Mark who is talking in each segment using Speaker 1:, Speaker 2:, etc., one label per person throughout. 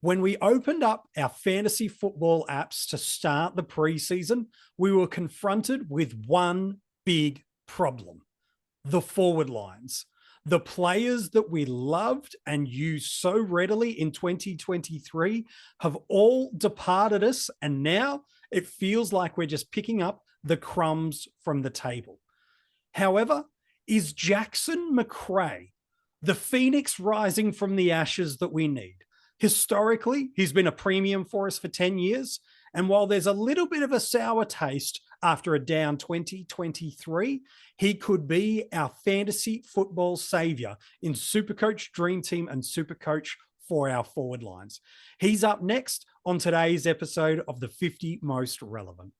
Speaker 1: When we opened up our fantasy football apps to start the preseason, we were confronted with one big problem: the forward lines. The players that we loved and used so readily in 2023 have all departed us, and now it feels like we're just picking up the crumbs from the table. However, is Jackson Macrae the phoenix rising from the ashes that we need? Historically, he's been a premium for us for 10 years. And while there's a little bit of a sour taste after a down 2023, he could be our fantasy football savior in SuperCoach, DreamTeam, and SuperCoach for our forward lines. He's up next on today's episode of the 50 Most Relevant.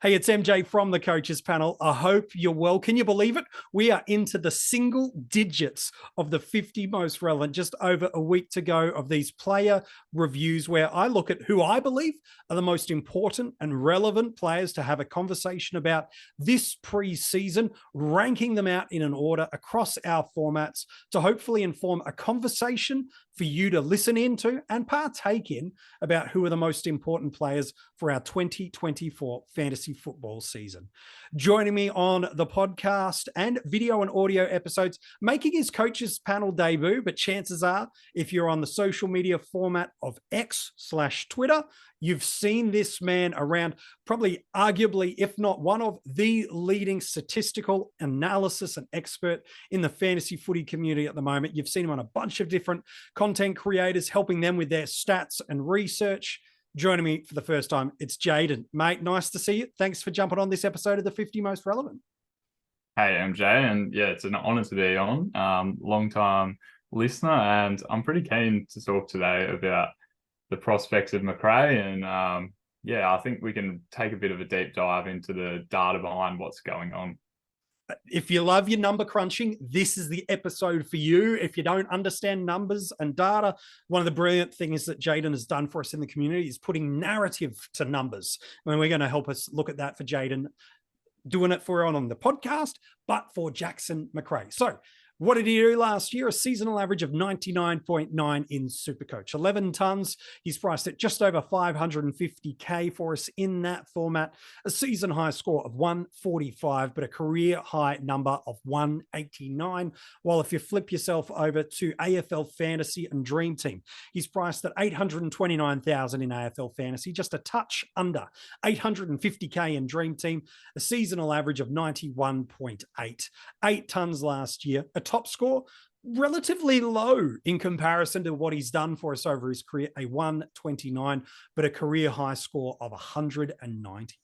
Speaker 1: Hey, it's MJ from the Coaches Panel. I hope you're well. Can you believe it? We are into the single digits of the 50 most relevant, just over a week to go of these player reviews where I look at who I believe are the most important and relevant players to have a conversation about this preseason, ranking them out in an order across our formats to hopefully inform a conversation for you to listen into and partake in about who are the most important players for our 2024 fantasy football season. Joining me on the podcast and video and audio episodes, making his Coaches Panel debut, but chances are, if you're on the social media format of X/Twitter, you've seen this man around, probably arguably, if not one of the leading statistical analysis and expert in the fantasy footy community at the moment. You've seen him on a bunch of different content creators, helping them with their stats and research. Joining me for the first time, it's Jaiden. Mate, nice to see you. Thanks for jumping on this episode of the 50 Most Relevant.
Speaker 2: Hey, MJ, and yeah, it's an honor to be on. Long-time listener, and I'm pretty keen to talk today about the prospects of Macrae, and yeah, I think we can take a bit of a deep dive into the data behind what's going on.
Speaker 1: If you love your number crunching, this is the episode for you. If you don't understand numbers and data, one of the brilliant things that Jaiden has done for us in the community is putting narrative to numbers. And we're going to help us look at that for Jaiden, doing it for on the podcast, but for Jackson Macrae. So what did he do last year? A seasonal average of 99.9 in SuperCoach. 11 tons. He's priced at just over 550K for us in that format. A season high score of 145, but a career high number of 189. While if you flip yourself over to AFL Fantasy and DreamTeam, he's priced at 829,000 in AFL Fantasy, just a touch under 850K in DreamTeam. A seasonal average of 91.8. 8 tons last year. A top score, relatively low in comparison to what he's done for us over his career, a 129, but a career high score of 190.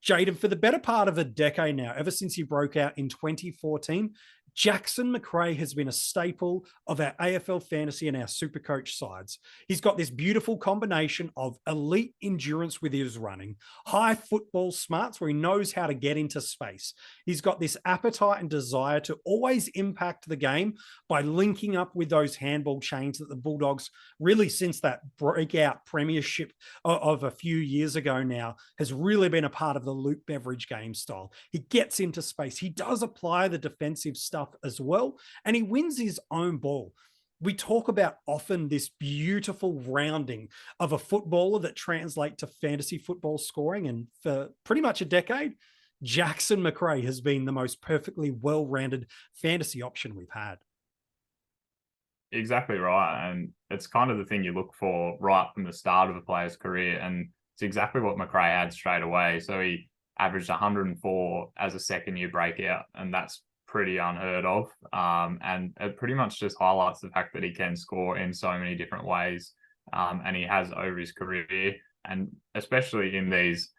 Speaker 1: Jaiden, for the better part of a decade now, ever since he broke out in 2014, Jackson Macrae has been a staple of our AFL Fantasy and our SuperCoach sides. He's got this beautiful combination of elite endurance with his running, high football smarts where he knows how to get into space. He's got this appetite and desire to always impact the game by linking up with those handball chains that the Bulldogs, really since that breakout premiership of a few years ago now, has really been a part of the Luke Beveridge game style. He gets into space. He does apply the defensive stuff as well, and he wins his own ball. We talk about often this beautiful rounding of a footballer that translate to fantasy football scoring, and for pretty much a decade, Jackson Macrae has been the most perfectly well-rounded fantasy option we've had.
Speaker 2: Exactly right, and it's kind of the thing you look for right from the start of a player's career, and it's exactly what Macrae had straight away. So he averaged 104 as a second-year breakout, and that's pretty unheard of. And it pretty much just highlights the fact that he can score in so many different ways, and he has over his career. And especially in these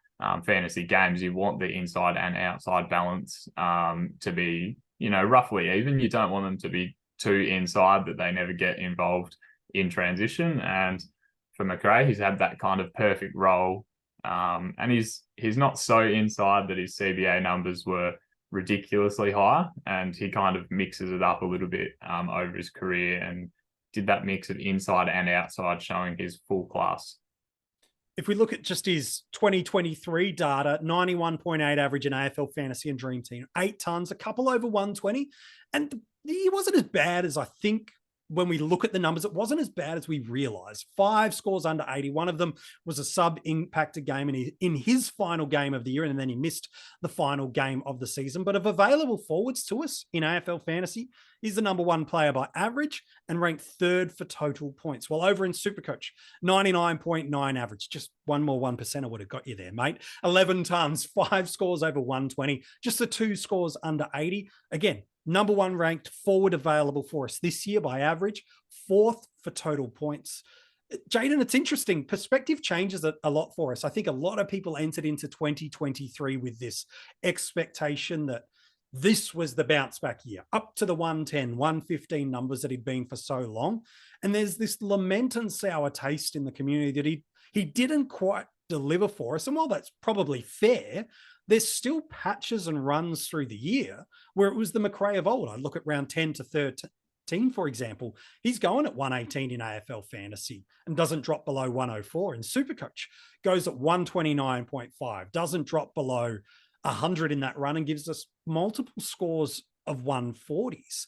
Speaker 2: fantasy games, you want the inside and outside balance to be, roughly even. You don't want them to be too inside that they never get involved in transition. And for Macrae, he's had that kind of perfect role. And he's not so inside that his CBA numbers were ridiculously high, and he kind of mixes it up a little bit over his career and did that mix of inside and outside, showing his full class.
Speaker 1: If we look at just his 2023 data, 91.8 average in AFL Fantasy and DreamTeam, 8 tons, a couple over 120, and he wasn't as bad as I think when we look at the numbers, it wasn't as bad as we realized. 5 scores under 80. One of them was a sub-impacted game in his final game of the year, and then he missed the final game of the season. But of available forwards to us in AFL Fantasy, he's the number 1 player by average and ranked 3rd for total points. While over in SuperCoach, 99.9 average. Just one more 1% I would have got you there, mate. 11 tons, 5 scores over 120. Just the 2 scores under 80. Again, number 1 ranked forward available for us this year by average, 4th for total points. Jaiden, it's interesting. Perspective changes a lot for us. I think a lot of people entered into 2023 with this expectation that this was the bounce back year, up to the 110, 115 numbers that he'd been for so long. And there's this lament and sour taste in the community that he didn't quite deliver for us. And while that's probably fair, there's still patches and runs through the year where it was the Macrae of old. I look at round 10 to 13, for example. He's going at 118 in AFL Fantasy and doesn't drop below 104. In SuperCoach, goes at 129.5, doesn't drop below 100 in that run and gives us multiple scores of 140s.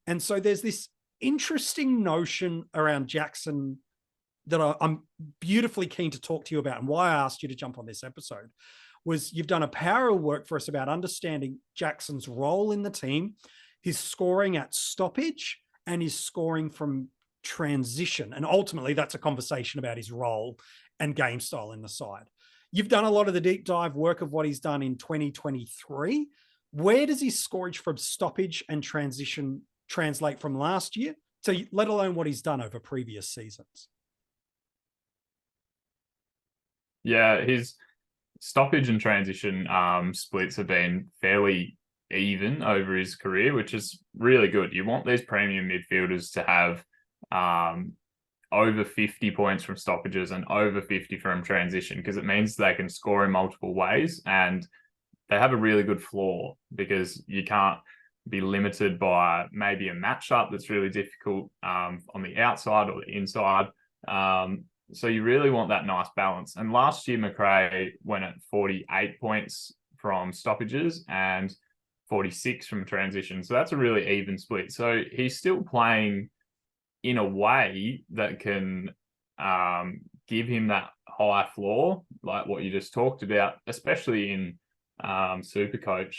Speaker 1: And so there's this interesting notion around Jackson that I'm beautifully keen to talk to you about, and why I asked you to jump on this episode was you've done a power of work for us about understanding Jackson's role in the team, his scoring at stoppage, and his scoring from transition. And ultimately, that's a conversation about his role and game style in the side. You've done a lot of the deep dive work of what he's done in 2023. Where does his scorage from stoppage and transition translate from last year to, let alone what he's done over previous seasons?
Speaker 2: Yeah, his stoppage and transition splits have been fairly even over his career, which is really good. You want these premium midfielders to have over 50 points from stoppages and over 50 from transition, because it means they can score in multiple ways, and they have a really good floor because you can't be limited by maybe a matchup that's really difficult on the outside or the inside. So you really want that nice balance. And last year, Macrae went at 48 points from stoppages and 46 from transition. So that's a really even split. So he's still playing in a way that can give him that high floor, like what you just talked about, especially in SuperCoach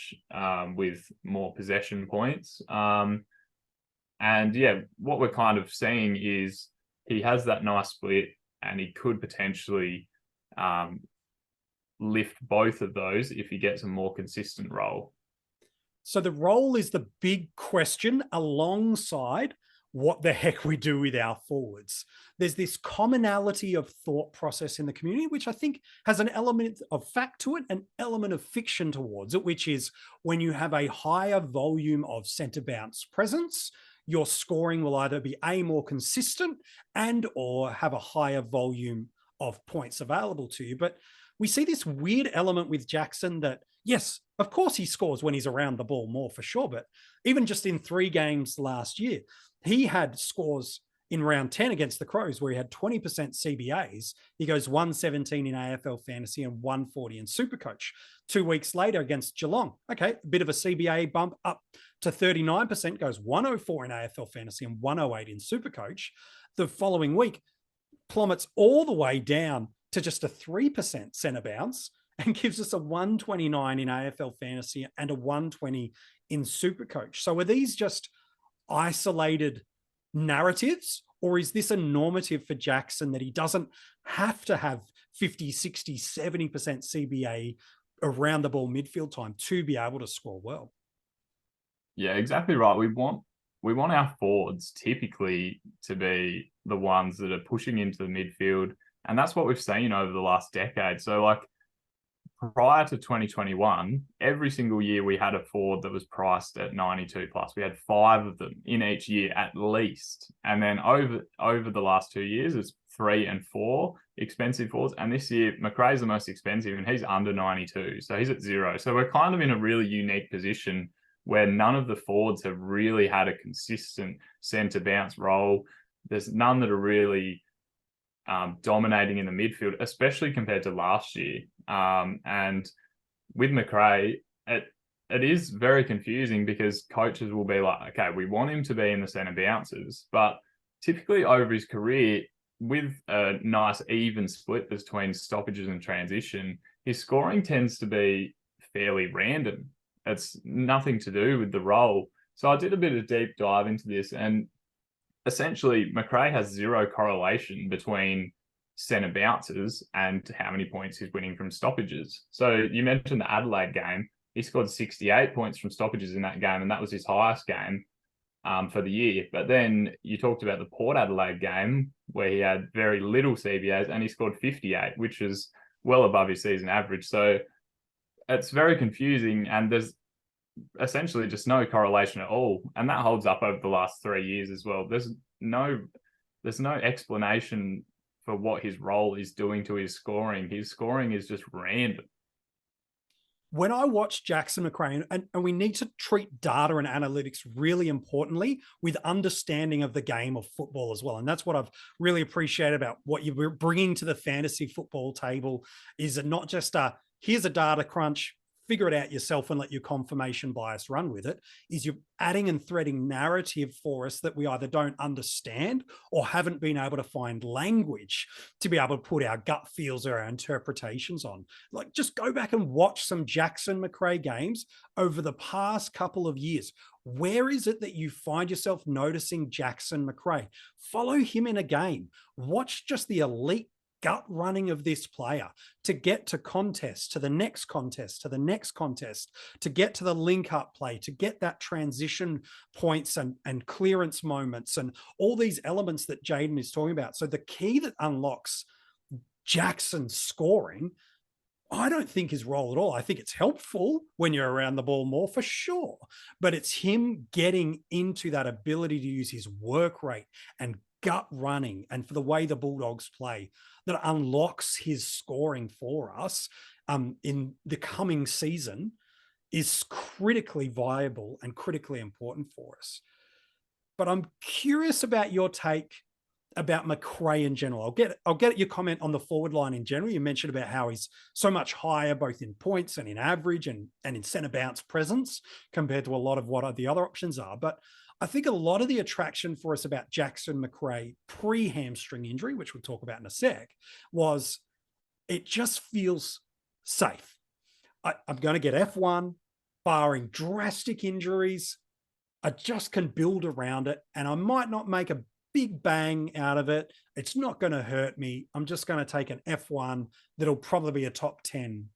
Speaker 2: with more possession points. And yeah, what we're kind of seeing is he has that nice split, and he could potentially lift both of those if he gets a more consistent role.
Speaker 1: So the role is the big question alongside what the heck we do with our forwards. There's this commonality of thought process in the community, which I think has an element of fact to it, an element of fiction towards it, which is when you have a higher volume of centre bounce presence, your scoring will either be more consistent and or have a higher volume of points available to you. But we see this weird element with Jackson that, yes, of course he scores when he's around the ball more for sure. But even just in 3 games last year, he had scores in round 10 against the Crows where he had 20% CBAs. He goes 117 in AFL Fantasy and 140 in SuperCoach. 2 weeks later against Geelong, okay, a bit of a CBA bump up to 39%, goes 104 in AFL Fantasy and 108 in SuperCoach. The following week plummets all the way down to just a 3% centre bounce and gives us a 129 in AFL Fantasy and a 120 in SuperCoach. So are these just isolated narratives, or is this a normative for Jackson that he doesn't have to have 50, 60, 70% CBA around the ball midfield time to be able to score well?
Speaker 2: Yeah, exactly right. We want our forwards typically to be the ones that are pushing into the midfield, and that's what we've seen over the last decade. So like prior to 2021, every single year we had a forward that was priced at 92 plus. We had 5 of them in each year at least. And then over the last 2 years, it's 3 and 4 expensive forwards. And this year, Macrae is the most expensive and he's under 92. So he's at 0. So we're kind of in a really unique position where none of the forwards have really had a consistent centre bounce role. There's none that are really dominating in the midfield, especially compared to last year. And with Macrae, it is very confusing because coaches will be like, okay, we want him to be in the centre bounces, but typically over his career, with a nice even split between stoppages and transition, his scoring tends to be fairly random. It's nothing to do with the role. So I did a bit of deep dive into this, and essentially Macrae has zero correlation between centre bounces and how many points he's winning from stoppages. So you mentioned the Adelaide game. He scored 68 points from stoppages in that game, and that was his highest game for the year. But then you talked about the Port Adelaide game where he had very little CBAs and he scored 58, which is well above his season average. So it's very confusing, and there's essentially just no correlation at all. And that holds up over the last 3 years as well. There's no explanation for what his role is doing to his scoring. His scoring is just random.
Speaker 1: When I watch Jackson Macrae, and we need to treat data and analytics really importantly with understanding of the game of football as well. And that's what I've really appreciated about what you're bringing to the fantasy football table, is it not just here's a data crunch, figure it out yourself and let your confirmation bias run with it, is you're adding and threading narrative for us that we either don't understand or haven't been able to find language to be able to put our gut feels or our interpretations on. Like, just go back and watch some Jackson Macrae games over the past couple of years. Where is it that you find yourself noticing Jackson Macrae? Follow him in a game. Watch just the elite gut running of this player to get to contest, to the next contest, to the next contest, to get to the link up play, to get that transition points and clearance moments and all these elements that Jaiden is talking about. So the key that unlocks Jackson's scoring, I don't think his role at all. I think it's helpful when you're around the ball more, for sure, but it's him getting into that ability to use his work rate and gut running and for the way the Bulldogs play that unlocks his scoring for us in the coming season is critically viable and critically important for us. But I'm curious about your take about Macrae in general. I'll get your comment on the forward line in general. You mentioned about how he's so much higher, both in points and in average and in centre bounce presence compared to a lot of what the other options are. But I think a lot of the attraction for us about Jackson Macrae pre-hamstring injury, which we'll talk about in a sec, was it just feels safe. I'm going to get F1, barring drastic injuries. I just can build around it, and I might not make a big bang out of it. It's not going to hurt me. I'm just going to take an F1 that'll probably be a top 10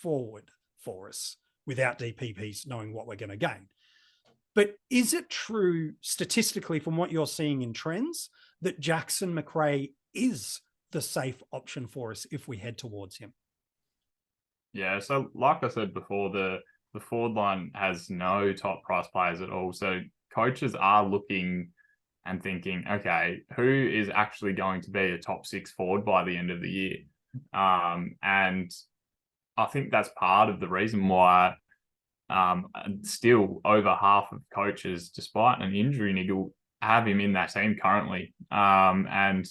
Speaker 1: forward for us without DPPs, knowing what we're going to gain. But is it true statistically from what you're seeing in trends that Jackson Macrae is the safe option for us if we head towards him?
Speaker 2: Yeah, so like I said before, the forward line has no top price players at all. So coaches are looking and thinking, okay, who is actually going to be a top 6 forward by the end of the year? And I think that's part of the reason why still over half of coaches, despite an injury niggle, have him in that team currently. And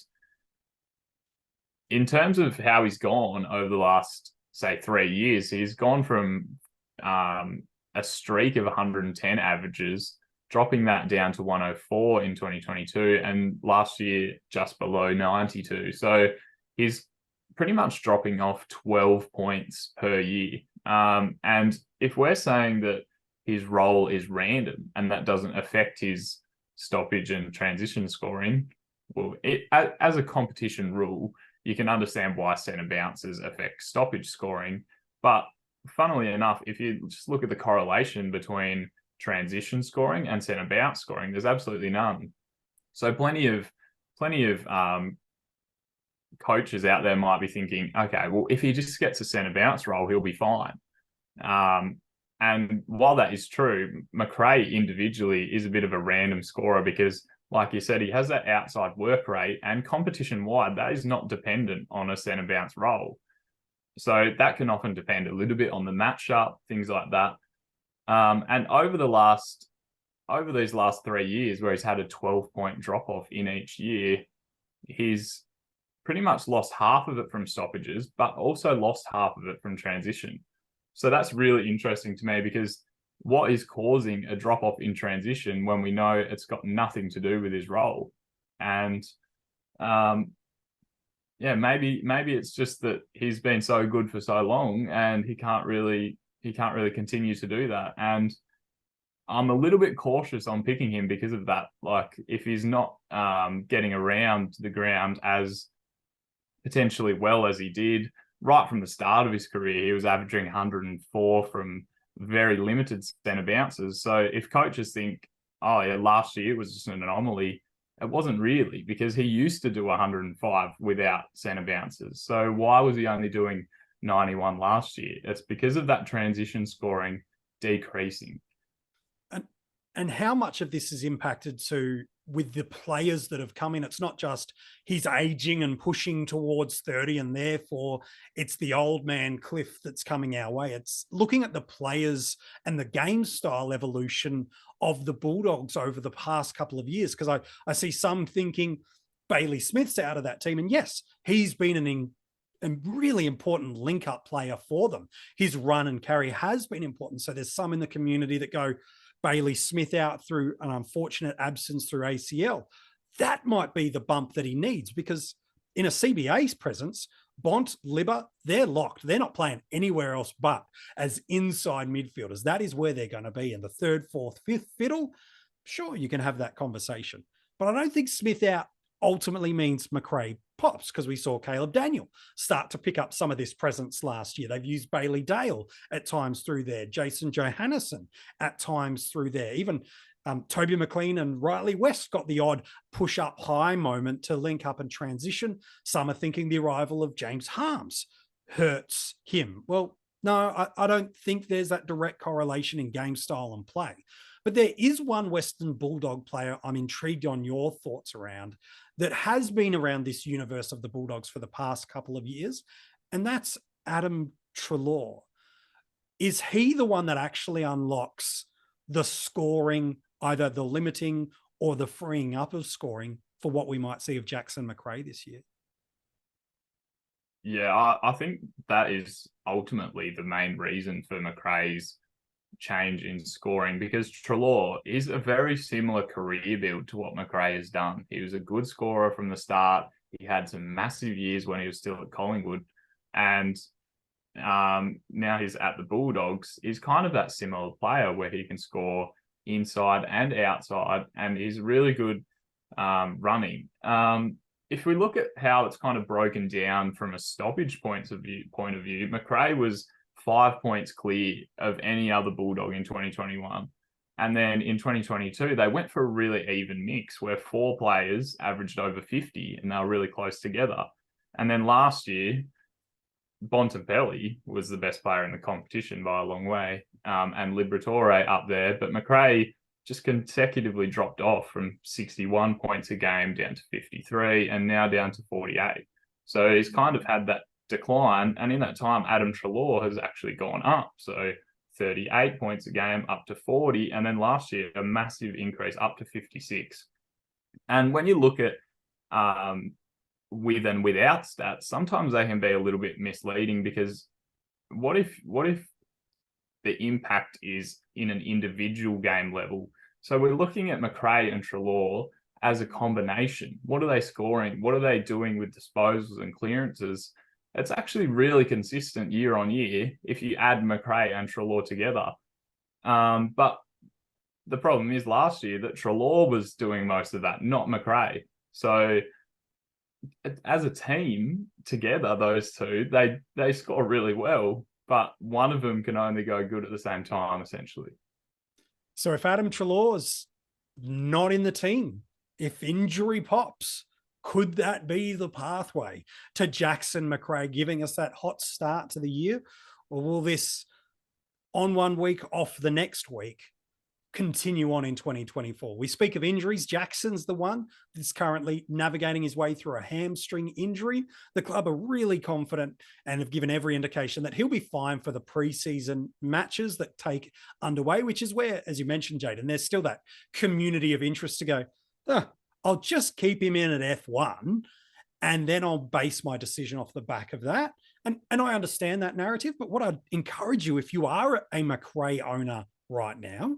Speaker 2: in terms of how he's gone over the last, say, 3 years, he's gone from a streak of 110 averages, dropping that down to 104 in 2022, and last year just below 92. So he's pretty much dropping off 12 points per year. And if we're saying that his role is random and that doesn't affect his stoppage and transition scoring, well, as a competition rule, you can understand why centre bounces affect stoppage scoring. But funnily enough, if you just look at the correlation between transition scoring and centre bounce scoring, there's absolutely none. So plenty of coaches out there might be thinking, okay, well, if he just gets a centre bounce role, he'll be fine. And while that is true, Macrae individually is a bit of a random scorer because, like you said, he has that outside work rate, and competition-wide, that is not dependent on a centre bounce role. So that can often depend a little bit on the matchup, things like that. And over these last 3 years, where he's had a 12-point drop-off in each year, he's pretty much lost half of it from stoppages, but also lost half of it from transition. So that's really interesting to me, because what is causing a drop-off in transition when we know it's got nothing to do with his role? And yeah, maybe it's just that he's been so good for so long and he can't really continue to do that. And I'm a little bit cautious on picking him because of that. Like, if he's not getting around the ground as potentially well as he did right from the start of his career, he was averaging 104 from very limited centre bounces. So if coaches think, oh yeah, last year was just an anomaly, it wasn't really, because he used to do 105 without centre bounces. So why was he only doing 91 last year? It's because of that transition scoring decreasing.
Speaker 1: And how much of this is impacted with the players that have come in? It's not just he's aging and pushing towards 30 and therefore it's the old man cliff that's coming our way. It's looking at the players and the game style evolution of the Bulldogs over the past couple of years. Because I see some thinking Bailey Smith's out of that team. And yes, he's been a really important link-up player for them. His run and carry has been important. So there's some in the community that go, Bailey Smith out through an unfortunate absence through ACL. That might be the bump that he needs, because in a CBA's presence, Bont, Libba, they're locked. They're not playing anywhere else but as inside midfielders. That is where they're going to be. And the third, fourth, fifth fiddle, sure, you can have that conversation. But I don't think Smith out ultimately means Macrae pops, because we saw Caleb Daniel start to pick up some of this presence last year. They've used Bailey Dale at times through there, Jason Johannesson at times through there. Even Toby McLean and Riley West got the odd push-up high moment to link up and transition. Some are thinking the arrival of James Harms hurts him. Well, no, I don't think there's that direct correlation in game style and play. But there is one Western Bulldog player I'm intrigued on your thoughts around that has been around this universe of the Bulldogs for the past couple of years, and that's Adam Treloar. Is he the one that actually unlocks the scoring, either the limiting or the freeing up of scoring, for what we might see of Jackson Macrae this year?
Speaker 2: Yeah, I think that is ultimately the main reason for Macrae's change in scoring, because Treloar is a very similar career build to what Macrae has done. He was a good scorer from the start. He had some massive years when he was still at Collingwood, and now he's at the Bulldogs. He's kind of that similar player where he can score inside and outside, and he's really good running. If we look at how it's kind of broken down from a stoppage point of view, Macrae was 5 points clear of any other Bulldog in 2021. And then in 2022, they went for a really even mix where 4 players averaged over 50 and they were really close together. And then last year, Bontempelli was the best player in the competition by a long way, and Liberatore up there. But Macrae just consecutively dropped off from 61 points a game down to 53 and now down to 48. So he's kind of had that decline, and in that time Adam Treloar has actually gone up, so 38 points a game up to 40, and then last year a massive increase up to 56. And when you look at with and without stats, sometimes they can be a little bit misleading, because what if the impact is in an individual game level? So we're looking at Macrae and Treloar as a combination. What are they scoring? What are they doing with disposals and clearances? It's actually really consistent year on year if you add Macrae and Treloar together. But the problem is last year that Treloar was doing most of that, not Macrae. So as a team together, those two, they score really well, but one of them can only go good at the same time, essentially.
Speaker 1: So if Adam Treloar's not in the team, if injury pops, could that be the pathway to Jackson Macrae giving us that hot start to the year? Or will this on one week, off the next week continue on in 2024? We speak of injuries. Jackson's the one that's currently navigating his way through a hamstring injury. The club are really confident and have given every indication that he'll be fine for the preseason matches that take underway, which is where, as you mentioned, Jaiden, there's still that community of interest to go, I'll just keep him in at F1 and then I'll base my decision off the back of that. And I understand that narrative, but what I'd encourage you, if you are a Macrae owner right now,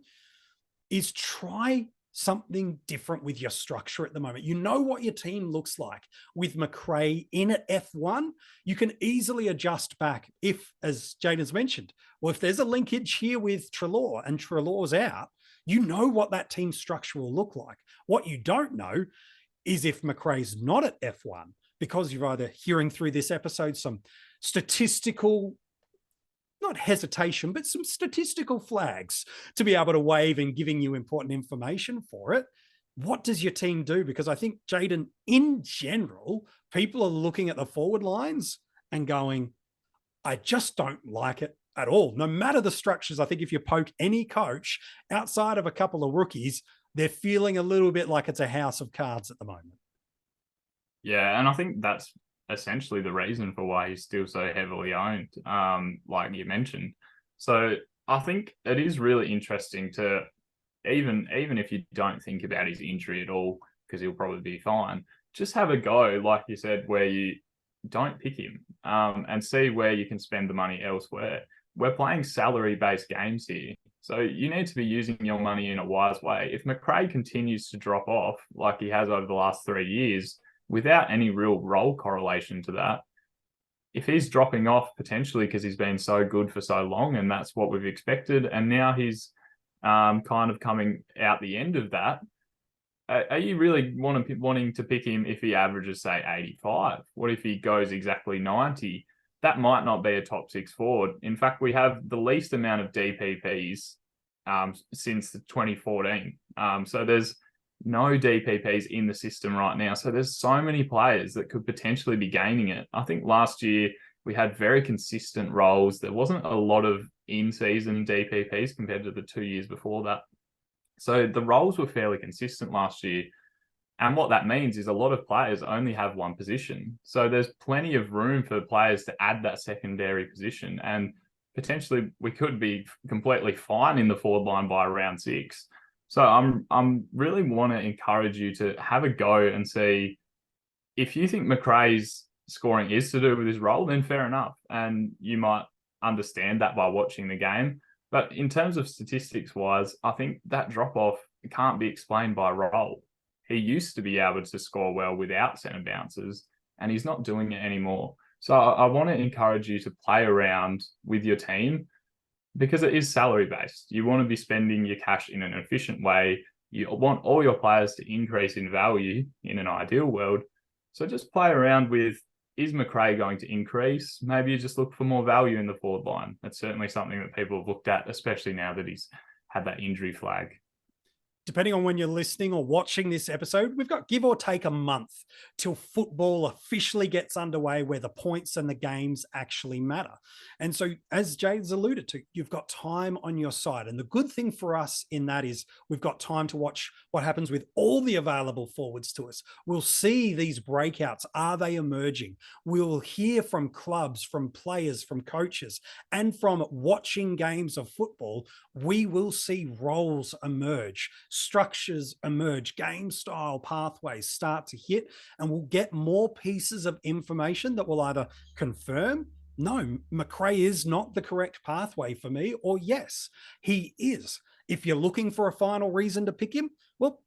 Speaker 1: is try something different with your structure at the moment. You know what your team looks like. With Macrae in at F1, you can easily adjust back if, as Jaiden's mentioned, well, if there's a linkage here with Treloar and Treloar's out, you know what that team structure will look like. What you don't know is if Macrae's not at F1, because you're either hearing through this episode some statistical, not hesitation, but some statistical flags to be able to wave and giving you important information for it. What does your team do? Because I think, Jaiden, in general, people are looking at the forward lines and going, I just don't like it at all. No matter the structures, I think if you poke any coach outside of a couple of rookies, they're feeling a little bit like it's a house of cards at the moment.
Speaker 2: Yeah, and I think that's essentially the reason for why he's still so heavily owned, like you mentioned. So I think it is really interesting to, even if you don't think about his injury at all, because he'll probably be fine, just have a go, like you said, where you don't pick him, and see where you can spend the money elsewhere. We're playing salary-based games here, so you need to be using your money in a wise way. If Macrae continues to drop off like he has over the last 3 years, without any real role correlation to that, if he's dropping off potentially because he's been so good for so long and that's what we've expected, and now he's kind of coming out the end of that, are you really wanting to pick him if he averages, say, 85? What if he goes exactly 90? That might not be a top 6 forward. In fact, we have the least amount of DPPs since 2014. So there's no DPPs in the system right now. So there's so many players that could potentially be gaining it. I think last year we had very consistent roles. There wasn't a lot of in-season DPPs compared to the 2 years before that. So the roles were fairly consistent last year. And what that means is a lot of players only have one position. So there's plenty of room for players to add that secondary position. And potentially we could be completely fine in the forward line by round 6. So I'm really want to encourage you to have a go and see if you think Macrae's scoring is to do with his role, then fair enough. And you might understand that by watching the game. But in terms of statistics wise, I think that drop off can't be explained by role. He used to be able to score well without centre bounces, and he's not doing it anymore. So I want to encourage you to play around with your team, because it is salary based. You want to be spending your cash in an efficient way. You want all your players to increase in value in an ideal world. So just play around with, is Macrae going to increase? Maybe you just look for more value in the forward line. That's certainly something that people have looked at, especially now that he's had that injury flag.
Speaker 1: Depending on when you're listening or watching this episode, we've got give or take a month till football officially gets underway, where the points and the games actually matter. And so, as Jaiden's alluded to, you've got time on your side. And the good thing for us in that is we've got time to watch what happens with all the available forwards to us. We'll see these breakouts. Are they emerging? We'll hear from clubs, from players, from coaches, and from watching games of football. We will see roles emerge, structures emerge, game style pathways start to hit, and we'll get more pieces of information that will either confirm, no, Macrae is not the correct pathway for me, or yes, he is. If you're looking for a final reason to pick him, well,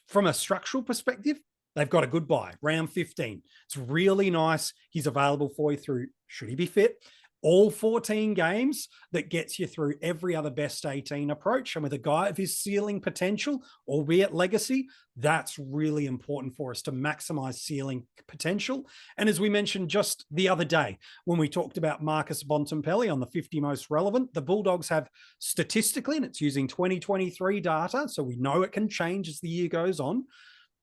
Speaker 1: from a structural perspective, they've got a good buy, round 15. It's really nice. He's available for you through, should he be fit, all 14 games. That gets you through every other best 18 approach. And with a guy of his ceiling potential, albeit legacy, that's really important for us to maximize ceiling potential. And as we mentioned just the other day, when we talked about Marcus Bontempelli on the 50 most relevant, the Bulldogs have statistically, and it's using 2023 data, so we know it can change as the year goes on,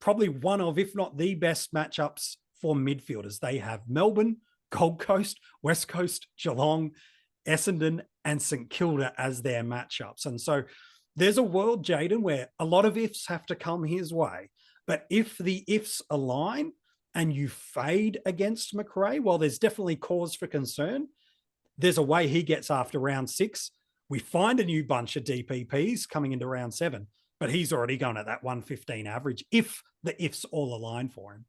Speaker 1: probably one of, if not the best matchups for midfielders. They have Melbourne, Gold Coast, West Coast, Geelong, Essendon, and St Kilda as their matchups. And so there's a world, Jaiden, where a lot of ifs have to come his way. But if the ifs align and you fade against Macrae, well, there's definitely cause for concern. There's a way he gets after round 6. We find a new bunch of DPPs coming into round 7, but he's already gone at that 115 average if the ifs all align for him.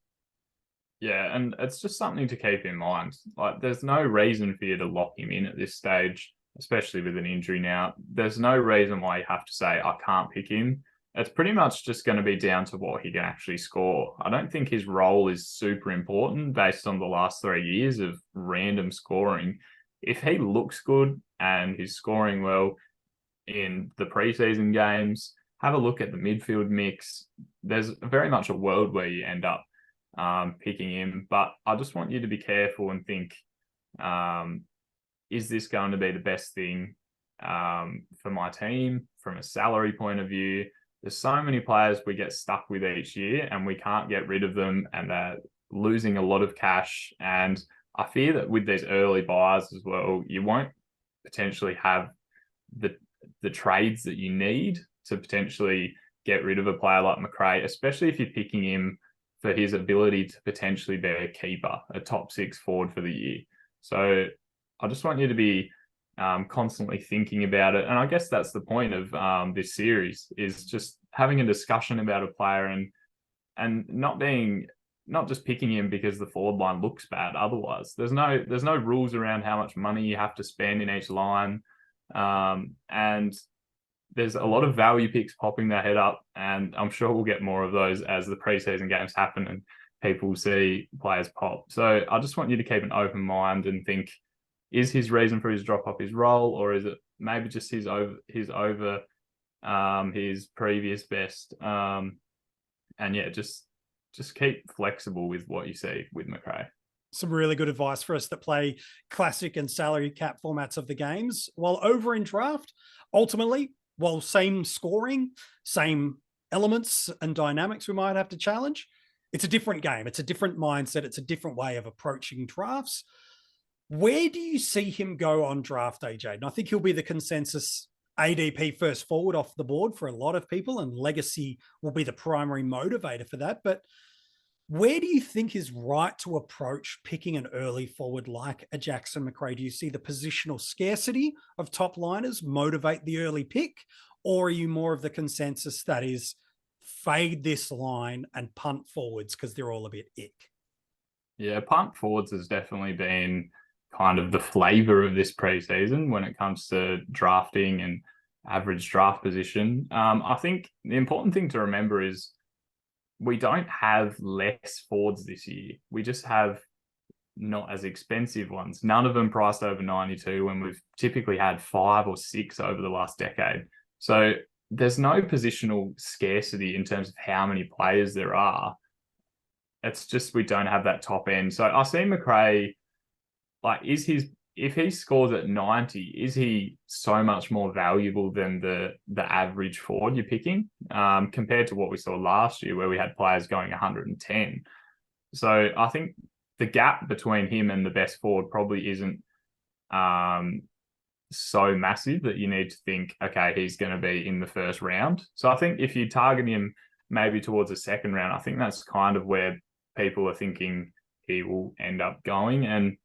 Speaker 2: Yeah, and it's just something to keep in mind. Like, there's no reason for you to lock him in at this stage, especially with an injury now. There's no reason why you have to say, I can't pick him. it's pretty much just going to be down to what he can actually score. I don't think his role is super important based on the last 3 years of random scoring. If he looks good and he's scoring well in the preseason games, have a look at the midfield mix. There's very much a world where you end up picking him, but I just want you to be careful and think, is this going to be the best thing for my team from a salary point of view? There's so many players we get stuck with each year and we can't get rid of them, and they're losing a lot of cash. And I fear that with these early buys as well, you won't potentially have the trades that you need to potentially get rid of a player like Macrae, especially if you're picking him for his ability to potentially be a keeper, a top 6 forward for the year. So I just want you to be constantly thinking about it. And I guess that's the point of this series, is just having a discussion about a player and not just picking him because the forward line looks bad. Otherwise, there's no rules around how much money you have to spend in each line. And there's a lot of value picks popping their head up, and I'm sure we'll get more of those as the preseason games happen and people see players pop. So I just want you to keep an open mind and think, is his reason for his drop off his role, or is it maybe just his previous best? And yeah, just keep flexible with what you see with Macrae.
Speaker 1: Some really good advice for us that play classic and salary cap formats of the games. While over in draft, ultimately, while same scoring, same elements and dynamics we might have to challenge, it's a different game. It's a different mindset. It's a different way of approaching drafts. Where do you see him go on draft day, Jaiden? I think he'll be the consensus ADP first forward off the board for a lot of people, and legacy will be the primary motivator for that. But where do you think is right to approach picking an early forward like a Jackson Macrae? Do you see the positional scarcity of top liners motivate the early pick? Or are you more of the consensus that is fade this line and punt forwards because they're all a bit ick?
Speaker 2: Yeah, punt forwards has definitely been kind of the flavor of this preseason when it comes to drafting and average draft position. I think the important thing to remember is we don't have less forwards this year. We just have not as expensive ones. None of them priced over 92 when we've typically had 5 or 6 over the last decade. So there's no positional scarcity in terms of how many players there are. It's just we don't have that top end. So I see Macrae, like, if he scores at 90, is he so much more valuable than the average forward you're picking compared to what we saw last year where we had players going 110? So I think the gap between him and the best forward probably isn't so massive that you need to think, okay, he's going to be in the first round. So I think if you target him maybe towards the second round, I think that's kind of where people are thinking he will end up going. And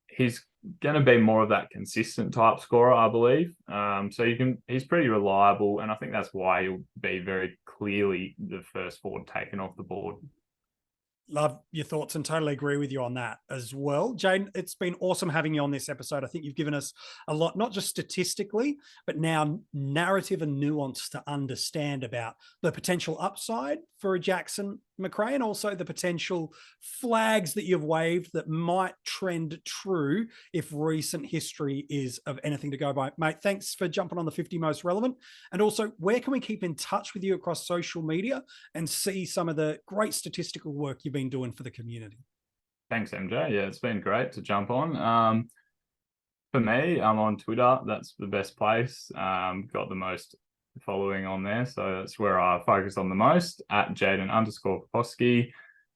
Speaker 2: he's going to be more of that consistent type scorer, I believe. So he's pretty reliable, and I think that's why he'll be very clearly the first forward taken off the board.
Speaker 1: Love your thoughts and totally agree with you on that as well. Jaiden, it's been awesome having you on this episode. I think you've given us a lot, not just statistically, but now narrative and nuance to understand about the potential upside for a Jackson Macrae, and also the potential flags that you've waved that might trend true if recent history is of anything to go by. Mate, thanks for jumping on the 50 most relevant. And also, where can we keep in touch with you across social media and see some of the great statistical work you've been doing for the community?
Speaker 2: Thanks, MJ. Yeah, it's been great to jump on. For me, I'm on Twitter. That's the best place. Got the most following on there, so that's where I focus on the most, at Jaiden_Poposky.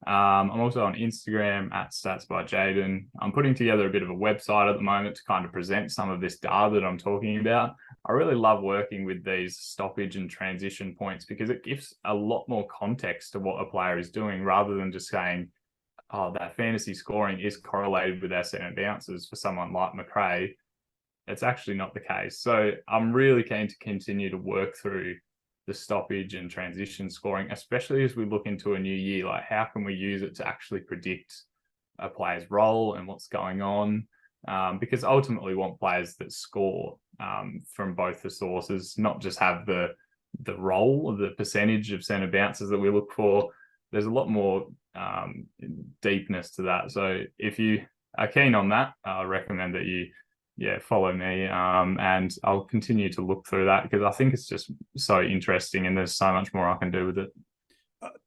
Speaker 2: I'm also on Instagram at Stats by Jaiden. I'm putting together a bit of a website at the moment to kind of present some of this data that I'm talking about. I really love working with these stoppage and transition points because it gives a lot more context to what a player is doing, rather than just saying, oh, that fantasy scoring is correlated with asset and bounces for someone like Macrae. It's actually not the case. So I'm really keen to continue to work through the stoppage and transition scoring, especially as we look into a new year. Like, how can we use it to actually predict a player's role and what's going on? Because ultimately we want players that score from both the sources, not just have the the role of the percentage of centre bounces that we look for. There's a lot more deepness to that. So if you are keen on that, I recommend that you follow me, and I'll continue to look through that because I think it's just so interesting and there's so much more I can do with it.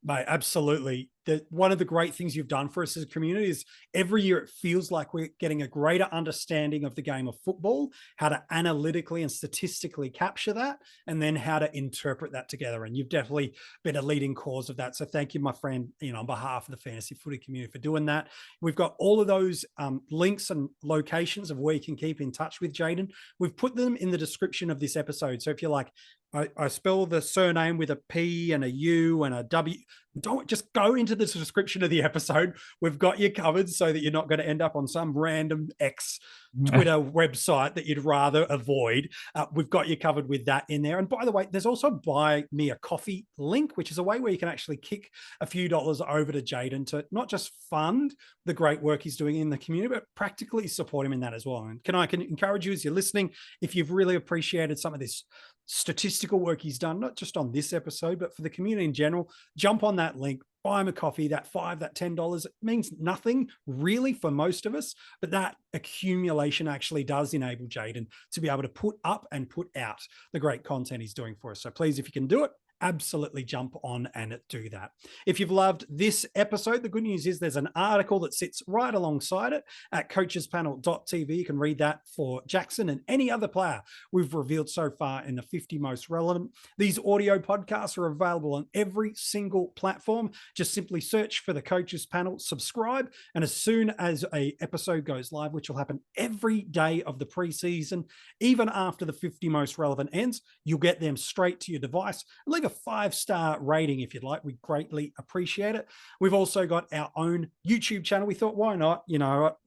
Speaker 1: Mate, absolutely. One of the great things you've done for us as a community is every year it feels like we're getting a greater understanding of the game of football, how to analytically and statistically capture that, and then how to interpret that together. And you've definitely been a leading cause of that. So thank you, my friend, on behalf of the fantasy footy community for doing that. We've got all of those links and locations of where you can keep in touch with Jaiden. We've put them in the description of this episode. So if you're like, I spell the surname with a P and a U and a W, don't just go into the description of the episode. We've got you covered so that you're not going to end up on some random X Twitter website that you'd rather avoid. We've got you covered with that in there. And by the way, there's also buy me a coffee link, which is a way where you can actually kick a few dollars over to Jaiden to not just fund the great work he's doing in the community, but practically support him in that as well. And I can encourage you as you're listening, if you've really appreciated some of this statistical work he's done, not just on this episode, but for the community in general, jump on that link, buy him a coffee. That $5, that $10, it means nothing really for most of us, but that accumulation actually does enable Jaiden to be able to put up and put out the great content he's doing for us. So please, if you can do it, absolutely jump on and do that. If you've loved this episode, the good news is there's an article that sits right alongside it at coachespanel.tv. You can read that for Jackson and any other player we've revealed so far in the 50 most relevant. These audio podcasts are available on every single platform. Just simply search for the Coaches Panel, subscribe, and as soon as an episode goes live, which will happen every day of the preseason, even after the 50 most relevant ends, you'll get them straight to your device. Leave a 5-star rating if you'd like. We greatly appreciate it. We've also got our own YouTube channel. We thought, why not?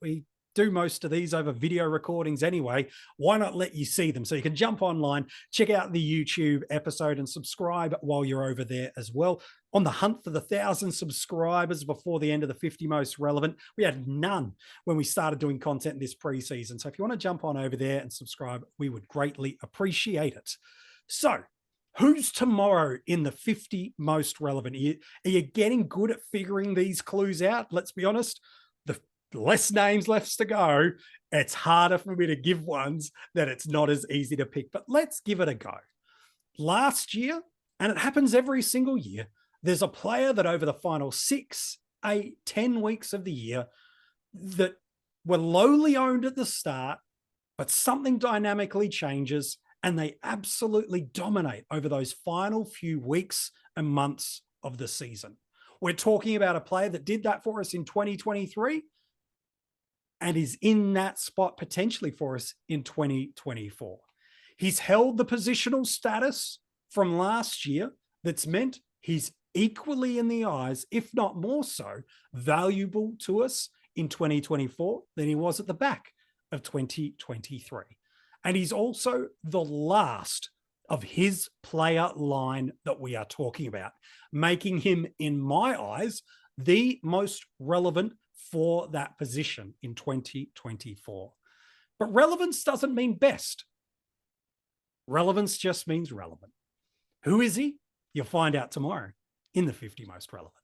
Speaker 1: We do most of these over video recordings anyway. Why not let you see them? So you can jump online, check out the YouTube episode and subscribe while you're over there as well. On the hunt for the 1,000 subscribers before the end of the 50 most relevant. We had none when we started doing content this preseason. So if you want to jump on over there and subscribe, we would greatly appreciate it. So who's tomorrow in the 50 most relevant? Are you getting good at figuring these clues out? Let's be honest, the less names left to go, it's harder for me to give ones that it's not as easy to pick, but let's give it a go. Last year, and it happens every single year, there's a player that over the final 6, 8, 10 weeks of the year that were lowly owned at the start, but something dynamically changes and they absolutely dominate over those final few weeks and months of the season. We're talking about a player that did that for us in 2023 and is in that spot potentially for us in 2024. He's held the positional status from last year that's meant he's equally in the eyes, if not more so, valuable to us in 2024 than he was at the back of 2023. And he's also the last of his player line that we are talking about, making him, in my eyes, the most relevant for that position in 2024. But relevance doesn't mean best. Relevance just means relevant. Who is he? You'll find out tomorrow in the 50 most relevant.